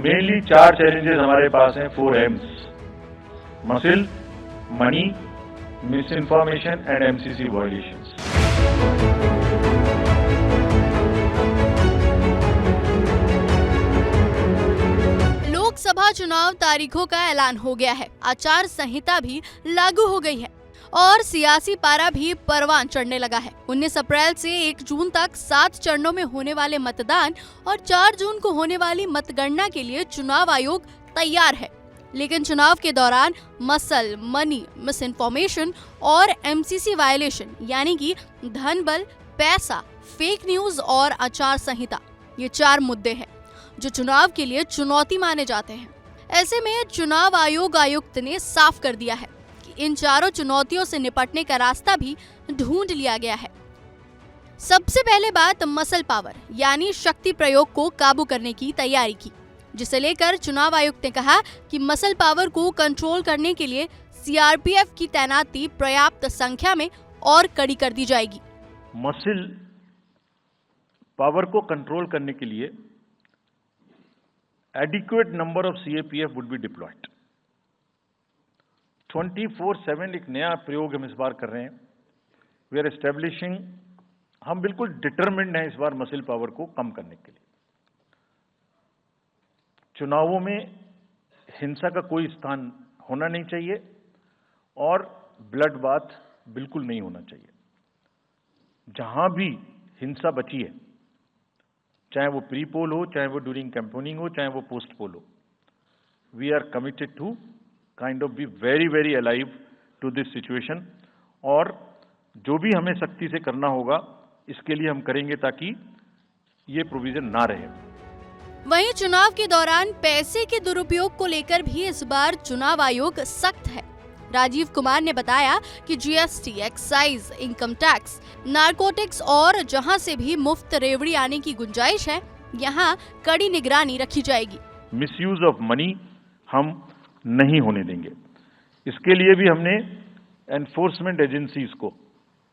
Mainly 4 challenges हमारे पास हैं, 4 M's: muscle, money, miss information and MCC violations. Lok Sabha चुनाव तारीखों का ऐलान हो गया है, आचार संहिता भी लागू हो गई है और सियासी पारा भी परवान चढ़ने लगा है। 19 अप्रैल से 1 जून तक 7 चरणों में होने वाले मतदान और 4 जून को होने वाली मतगणना के लिए चुनाव आयोग तैयार है। लेकिन चुनाव के दौरान मसल, मनी, मिस इन्फॉर्मेशन और MCC वायलेशन यानी कि धन बल, पैसा, फेक न्यूज और आचार संहिता, ये 4 मुद्दे हैं जो चुनाव के लिए चुनौती माने जाते हैं। ऐसे में चुनाव आयुक्त ने साफ कर दिया है कि इन चारों चुनौतियों से निपटने का रास्ता भी ढूंढ लिया गया है। सबसे पहले बात मसल पावर यानी शक्ति प्रयोग को काबू करने की तैयारी की, जिसे लेकर चुनाव आयुक्त ने कहा कि मसल पावर को कंट्रोल करने के लिए CRPF की तैनाती पर्याप्त संख्या में और कड़ी कर दी जाएगी। मसल पावर को कंट्रोल करने के लिए adequate number of CRPF would be deployed. 24/7 एक नया प्रयोग हम इस बार कर रहे हैं। We are establishing, हम बिल्कुल डिटरमिन्ड हैं इस बार मसल पावर को कम करने के लिए। चुनावों में हिंसा का कोई स्थान होना नहीं चाहिए और ब्लड बाथ बिल्कुल नहीं होना चाहिए। जहां भी हिंसा बची है, चाहे वो प्री पोल हो, चाहे वो ड्यूरिंग कैंपेनिंग हो, चाहे वो पोस्ट पोल हो, we are committed to kind of be very very alive to this situation और जो भी हमें सख्ती से करना होगा इसके लिए हम करेंगे ताकि ये प्रोविजन ना रहे। वहीं चुनाव के दौरान पैसे के दुरुपयोग को लेकर भी इस बार चुनाव आयोग सख्त है। राजीव कुमार ने बताया कि GST, excise, income tax, narcotics और जहां से भी मुफ्त रेवड़ी आने की गुंजाइश है, यहां कड़ी निगरानी रखी जाएगी। मिसयूज ऑफ मनी हम नहीं होने देंगे। इसके लिए भी हमने एनफोर्समेंट एजेंसीज को,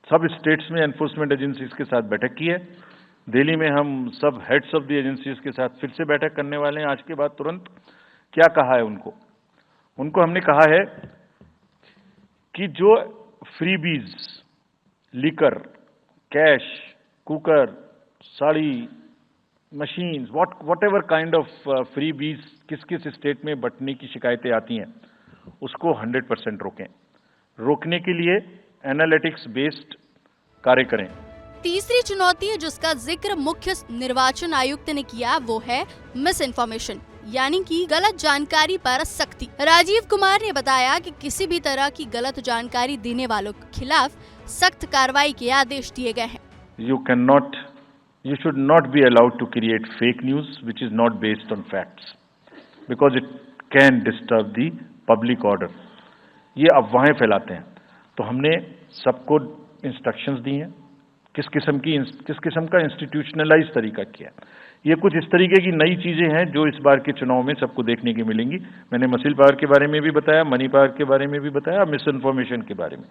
सब स्टेट्स में एनफोर्समेंट एजेंसीज के साथ बैठक की है। दिल्ली में हम सब हेड्स ऑफ द एजेंसीज के साथ फिर से बैठक करने वाले हैं आज के बाद तुरंत। क्या कहा है उनको हमने कहा है कि जो freebies, liquor, cash, cooker, sari, machines, what ever kind of freebies किस किस स्टेट में बंटने की शिकायतें आती हैं, उसको 100% रोकें। रोकने के लिए एनालिटिक्स बेस्ड कार्य करें। तीसरी चुनौती जिसका जिक्र मुख्य निर्वाचन आयुक्त ने किया वो है मिस इन्फॉर्मेशन यानी कि गलत जानकारी पर सख्ती। राजीव कुमार ने बताया कि किसी भी तरह की गलत जानकारी देने वालों के खिलाफ सख्त कार्रवाई के आदेश दिए गए हैं। You should not be allowed to create fake news which is not based on facts because it can disturb the public order. ये अफवाहें फैलाते हैं, तो हमने सबको इंस्ट्रक्शंस दी हैं किस किस्म का इंस्टीट्यूशनलाइज तरीका किया है। ये कुछ इस तरीके की नई चीजें हैं जो इस बार के चुनाव में सबको देखने की मिलेंगी। मैंने मसल पावर के बारे में भी बताया, मनी पावर के बारे में भी बताया, मिस इन्फॉर्मेशन के बारे में।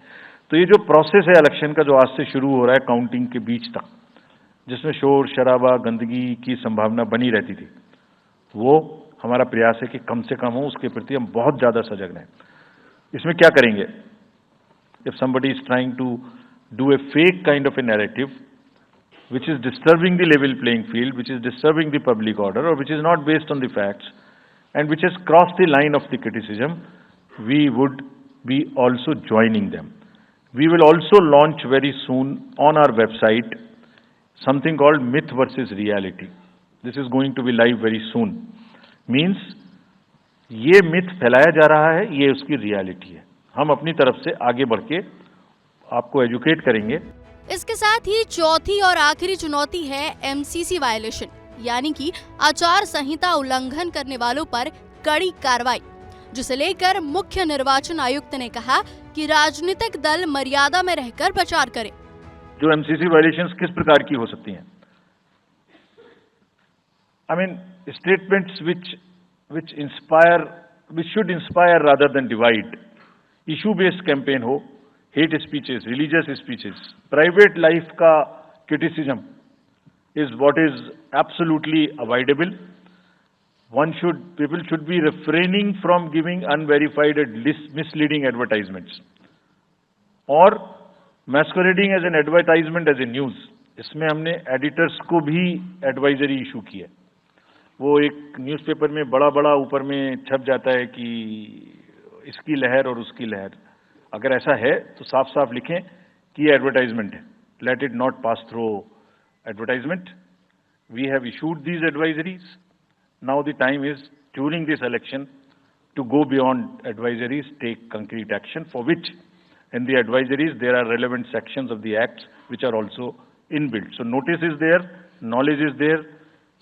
तो ये जो प्रोसेस है इलेक्शन का जो आज से शुरू हो रहा है काउंटिंग के बीच तक, जिसमें शोर शराबा गंदगी की संभावना बनी रहती थी, वो हमारा प्रयास है कि कम से कम हो। उसके प्रति हम बहुत ज्यादा सजग रहें। इसमें क्या करेंगे? If somebody is trying to do a fake kind of a narrative which is disturbing the level playing field, which is disturbing the public order, or which is not based on the facts, and which has crossed the line of the criticism, we would be also joining them. We will also launch very soon on our website something called myth versus reality. This is going to be live very soon. Means ये myth फैलाया जा रहा है, ये उसकी reality है। हम अपनी तरफ से आगे बढ़ के आपको educate करेंगे। इसके साथ ही चौथी और आखिरी चुनौती है MCC वायलेशन यानी कि आचार संहिता उल्लंघन करने वालों पर कड़ी कार्रवाई, जिसे लेकर मुख्य निर्वाचन आयुक्त ने कहा कि राजनीतिक दल मर्यादा में रहकर प्रचार करें। जो MCC वायलेशंस किस प्रकार की हो सकती हैं? I mean statements which should inspire rather than divide, issue based campaign हो, hate speeches, religious speeches, private life का criticism is what is absolutely avoidable. people should be refraining from giving unverified and misleading advertisements or masquerading as an advertisement as a news. इसमें हमने editors को भी advisory issue की है। वो एक newspaper में बड़ा बड़ा ऊपर में छप जाता है कि इसकी लहर और उसकी लहर। अगर ऐसा है तो साफ साफ लिखें कि ये एडवर्टाइजमेंट है। Let it not pass through advertisement. We have issued these advisories. Now the time is during this election to go beyond advisories, take concrete action, for which in the advisories there are relevant sections of the acts which are also inbuilt. So notice is there, knowledge is there,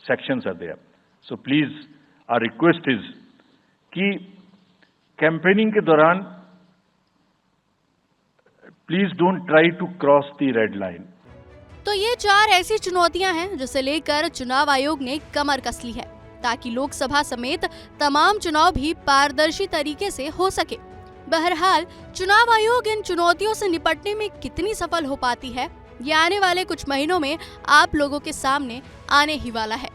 sections are there. So please, our request is कि campaigning के दौरान please don't try to cross the red line. तो ये 4 ऐसी चुनौतियां हैं जिसे लेकर चुनाव आयोग ने कमर कस ली है ताकि लोकसभा समेत तमाम चुनाव भी पारदर्शी तरीके से हो सके। बहरहाल चुनाव आयोग इन चुनौतियों से निपटने में कितनी सफल हो पाती है, ये आने वाले कुछ महीनों में आप लोगों के सामने आने ही वाला है।